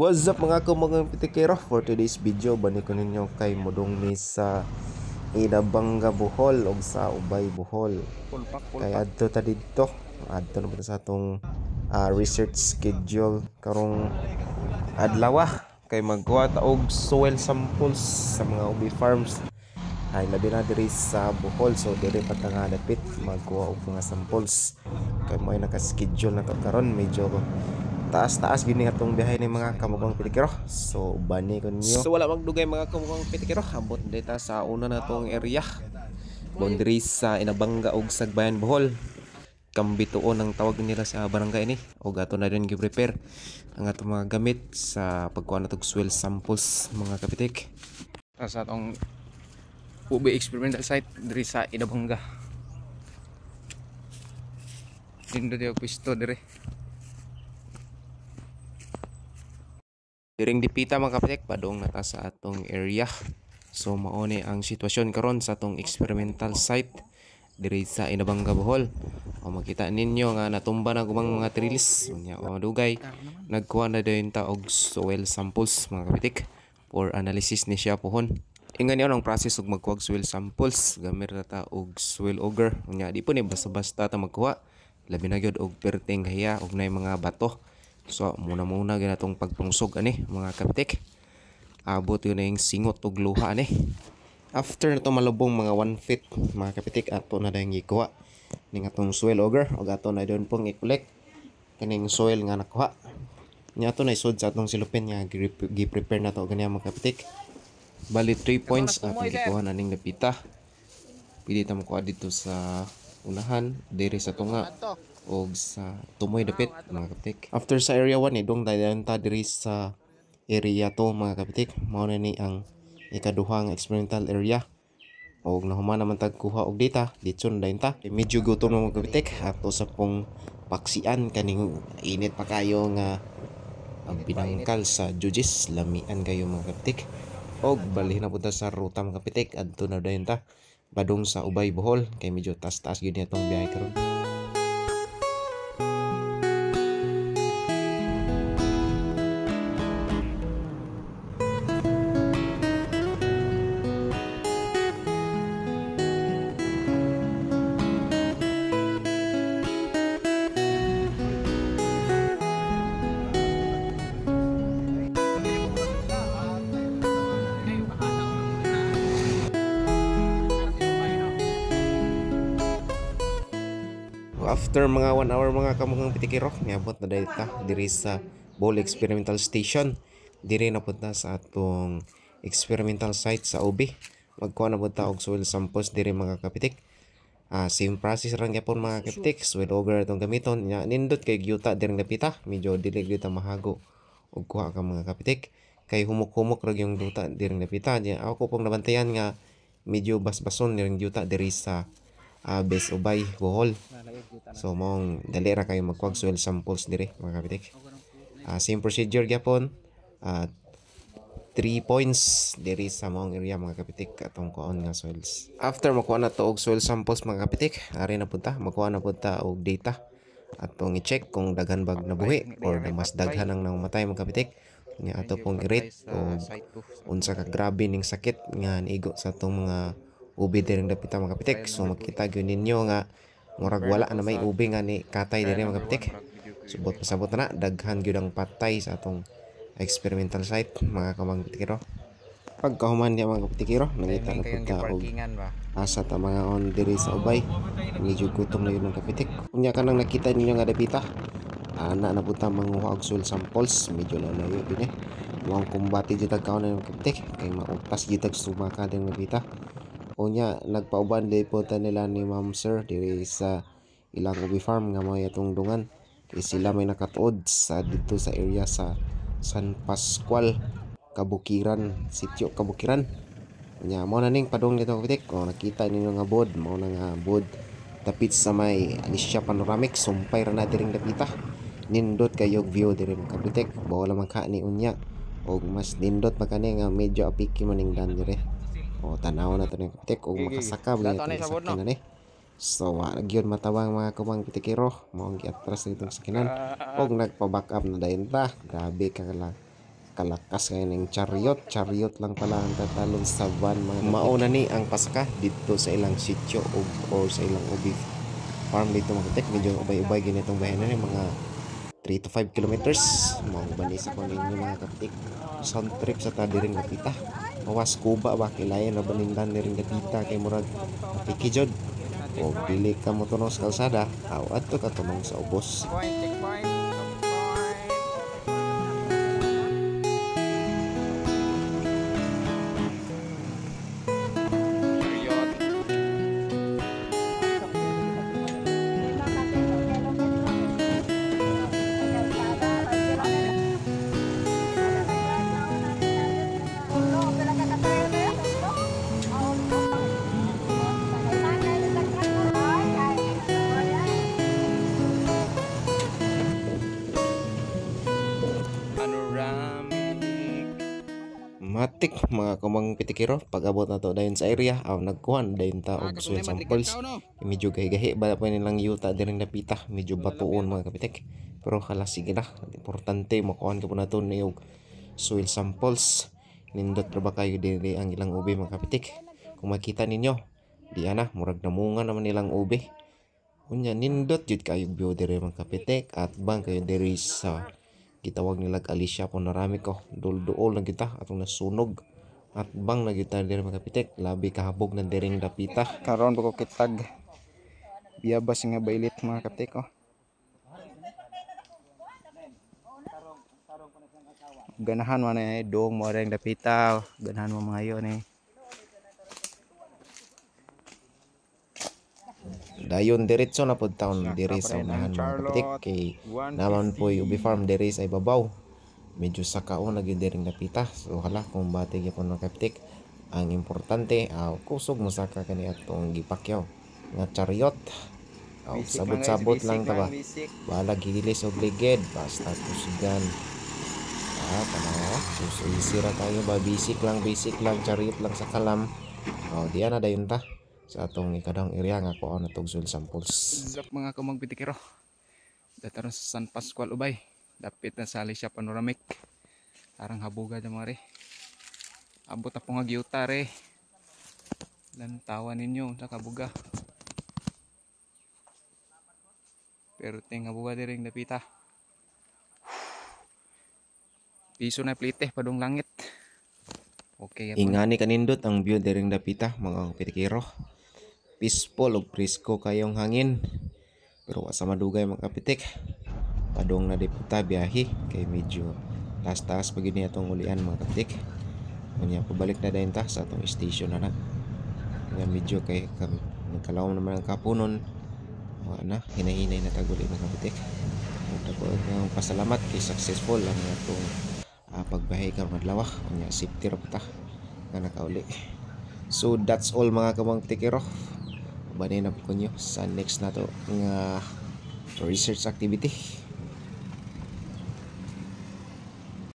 What's up mga kumagang pitikero? For today's video, bani ko ninyo kay Mudong ni sa Inabanga Bohol o sa Ubay Bohol. Kaya adto ta dito. Adto na po sa atong research schedule karong adlaw kay magkuha ta og soil samples sa mga ubi farms. Ay labi na diri sa Bohol, so diri pa ta nga dapit magkuha og mga samples. Kay mo ay naka-schedule na to karon, medyo taas-taas gini atong biyahe ni mga kamukhang pitikero. So bani ko ninyo. So wala magdugay mga kamukhang pitikero. Ambot dita sa una na tong area. Boundary sa Inabanga ug Sagbayan Bohol. Kambituon ang tawag nila sa barangay ni. Og ato na din gi-prepare ang atong mga gamit sa pagkuha natong soil samples mga kapitik. Sa atong UB experimental site diri sa Inabanga. Dindo diyo pwesto diri. Diring dipita mga kapitik, padong nata sa atong area. So mao ni ang sitwasyon karon sa atong experimental site diri sa Inabanga Bohol. O makita ninyo nga natumba na gumang mga trilis. Unya o dugay nagkuha na din ta og soil samples mga kapitik for analysis ni siya pohon. Ingan niyo ang process og magkuha og soil samples gamit na ta og soil auger. Unya di po ni basta-basta ta magkuha. Labi na gyud og perting hiya og nay mga bato. So muna ginatong pagpungsog ani mga kapitik. Abot yun na yung singot o luha ani. After na ito malubong mga 1 feet mga kapitik, ato na dahil ikuha ning atong soil auger o ato na doon pong i-collect kaning soil nga nakuha. Nya ato na isod sa atong silupin nga gi-prepare na to ganyan mga kapitik. Bali 3 points atong gikuha na ning napita. Pili ta makuha dito sa unahan diri sa tunga o sa tumoy dapit mga kapitik. After sa area 1 idong dayon ta diri sa area 2 mga kapitik. Mao na ni ang ikaduhang experimental area. Og nahuman naman tag kuha og data ditson dayon ta. Medyo gutom na mga kapitik ato sa pong paksian kaning init pa kayo nga ang pinangkal sa judges lamian kayo mga kapitik. Og bali na punta sa ruta mga kapitik adto na dayon ta padung sa Ubay Bohol kay medyo taas-taas gyud ni atong biyahe karon. After mga 1 hour mga kamukhang pitikero, niabot na dito diri sa Bohol Experimental Station. Diri na punta sa atong experimental site sa OB. Magkuha na punta og soil samples diri mga kapitik. Same process ra gyapon mga kapitik. Soil auger atong gamiton. Nya nindot kay gyuta diri napita. Medyo dili gyud ta mahago og kuha ka mga kapitik. Kay humok-humok ra yung duta diri napita. Nya ako pong nabantayan nga medyo basbason ning gyuta diri sa base Ubay Bohol. So mong dali ra kayo magkuha soil samples dire mga kapitik. Same procedure gyapon. 3 points diri sa mong area mga kapitik atong kuon nga soils. After makuha na to og soil samples mga kapitik, ari na punta makuha na punta og data atong i-check kung daghan bag nabuhi or mas daghan ang namatay mga kapitik. Nga ato pong i-rate og unsa ka grabe ning sakit nga niigo sa atong mga ubi diri dapita mga kapitik. So makita gyud ninyo nga murag wala na may ubi nga ni katay diri mga kapitik. Subot pasabot na daghan gyud ang patay sa atong experimental site mga kamang pitikero. Pagkahuman niya mga pitikero, nangita na punta og asa ta mga on diri sa Ubay. Medyo gutom na yun ang kapitik. Unya kanang nakita ninyo nga dapita, ana na punta manguha og soil samples. Medyo na layo din muang kumbati jud tag kaon ng kapitik kay mautas jud tag sumaka din dapita. Unya nagpauban day po ta nila ni Ma'am Sir diri sa ilang ubi farm nga may atong dungan kay sila may nakatuod sa dito sa area sa San Pascual Kabukiran, sitio Kabukiran. Unya mo na ning padong dito kapitik. O nakita ninyo nga bod, mao na nga bod dapit sa may Alicia Panoramic, sumpay ra na diring dapita. Nindot kayo view diri kapitik, bawal man ka ni unya og mas nindot pa kani nga medyo apiki man ning dan dire. O tanaw na to ng kapitik o makasaka ba ito sakyan na ni. So gyud matawang mga kumang pitikero mao ang giatras nitong sakinan og nagpa-back up na dayon ta. Grabe ka lang kalakas kayo ng chariot lang pala ang tatalon sa van mga mauna ni ang pasaka dito sa ilang sitio o sa ilang ubi farm dito mga kapitik. Medyo ubay-ubay ginitong bayan na mga 3 to 5 kilometers mao banis ako ninyo mga kapitik. Sound trip sa ta diring Lapita mawas kuba ba kilayan na banindan diring Lapita kay murag pikijod o dili ka mo tunong sa kalsada awat to ka tunong sa ubos. Checkpoint. Matik mga kumang pitikiro pag abot na to dayon sa area aw nagkuhan dayon ta og soil samples medyo gahi-gahi ba pa nilang yuta diring Lapita medyo batuon mga kapitik pero hala sige na importante makuhan ka po na to og soil samples nindot ra ba kayo diri ang ilang ubi mga kapitik kung makita ninyo di ana murag namunga naman nilang ubi unya nindot jud kayo view diri mga kapitik at bang kayo diri sa gitawag nila Alicia Panoramic ko dul-duol na kita atong nasunog at bang na kita diri mga kapitik labi kahabog na diring Lapita Karon ko kitag biyabas nga bailit mga kapitik oh. Ganahan man eh dong mo ring Lapita ganahan mo mga yon eh. dayon diretso na pud taon diri sa unahan mga kapitik kay naman po ubi farm diri sa ibabaw medyo sakao na gyud diring Lapita so hala kung bati gyapon mga kapitik ang importante kusog mo saka kani atong gipakyaw nga chariot sabot-sabot lang ta ba bahala gigilis og ligid basta kusgan tanaw so easy ra tayo ba basic lang chariot lang sa kalam diyan na dayon ta sa atong ikadang area nga ko na tog soil samples. Zap mga kumang pitikiro. Dataron sa San Pascual Ubay. Dapit na sa Alicia Panoramic. Tarang habuga na mga re. Abot na po nga giyuta re. Lantawan ninyo sa kabuga. Pero ting habuga diring Lapita. Piso na plite padong langit. Okay. Ingani kanindot ang view diring Lapita mga pitikiro. Peaceful ug presko kayong hangin pero wa sa madugay mga kapitik padong na deputa biyahe kay medyo taas-taas pag gini atong ulian mga kapitik unya pabalik na dayon ta sa atong station na nga medyo kay nagkalawom naman ang kapunon wa na hinahinay na taguli mga kapitik ang pasalamat kay successful ang atong pagbahay karong adlaw unya safety ra ta nga nakauli. So that's all mga kamang tikiro. Banay na po nyo sa next na to nga research activity.